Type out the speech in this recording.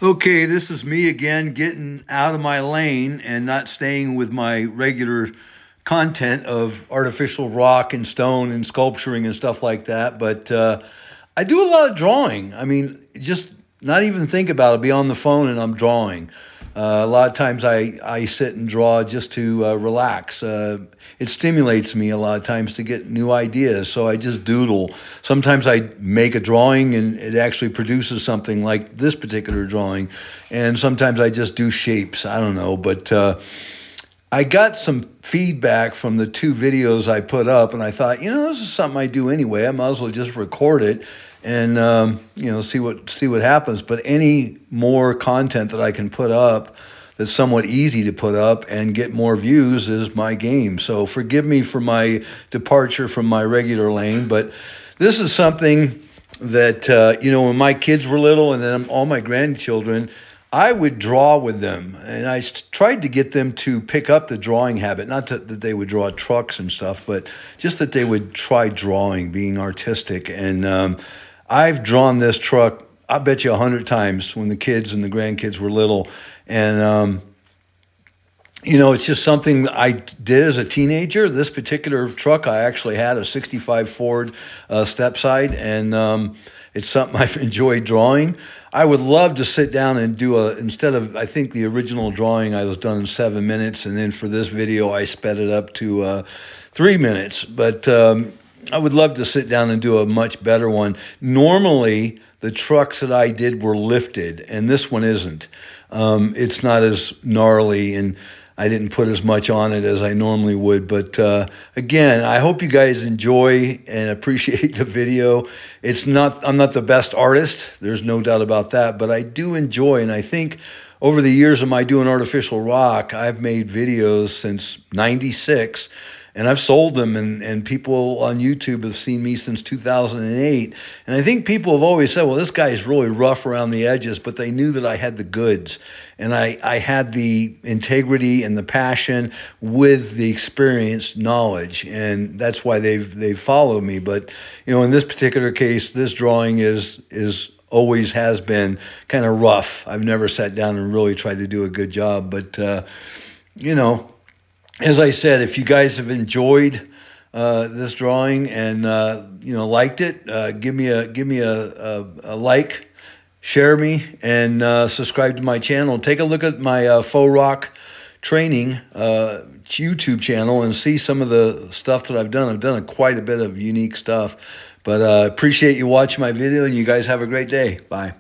Okay, this is me again getting out of my lane and not staying with my regular content of artificial rock and stone and sculpturing and stuff like that. But I do a lot of drawing. I mean, just not even think about it. Be on the phone and I'm drawing. A lot of times I sit and draw just to relax. It stimulates me a lot of times to get new ideas. So I just doodle. Sometimes I make a drawing and it actually produces something like this particular drawing. And sometimes I just do shapes. I don't know. But I got some feedback from the two videos I put up, and I thought, this is something I do anyway. I might as well just record it and see what happens. But any more content that I can put up that's somewhat easy to put up and get more views is my game. So forgive me for my departure from my regular lane, but this is something that when my kids were little, and then all my grandchildren, I would draw with them, and I tried to get them to pick up the drawing habit. Not that they would draw trucks and stuff, but just that they would try drawing, being artistic. And I've drawn this truck, I bet you 100 times when the kids and the grandkids were little. And it's just something that I did as a teenager. This particular truck, I actually had a 65 Ford step side, and it's something I've enjoyed drawing. I would love to sit down and instead of, I think the original drawing I was done in 7 minutes, and then for this video I sped it up to 3 minutes. But I would love to sit down and do a much better one. Normally, the trucks that I did were lifted, and this one isn't. It's not as gnarly, and I didn't put as much on it as I normally would. But again, I hope you guys enjoy and appreciate the video. I'm not the best artist, there's no doubt about that, but I do enjoy, and I think over the years of my doing artificial rock, I've made videos since '96. And I've sold them, and people on YouTube have seen me since 2008. And I think people have always said, well, this guy is really rough around the edges, but they knew that I had the goods. And I had the integrity and the passion with the experience, knowledge. And that's why they've followed me. But, in this particular case, this drawing is always has been kind of rough. I've never sat down and really tried to do a good job. But, as I said, if you guys have enjoyed this drawing and liked it, give me a like, share me, and subscribe to my channel. Take a look at my faux rock training YouTube channel and see some of the stuff that I've done. I've done quite a bit of unique stuff, but appreciate you watching my video, and you guys have a great day. Bye.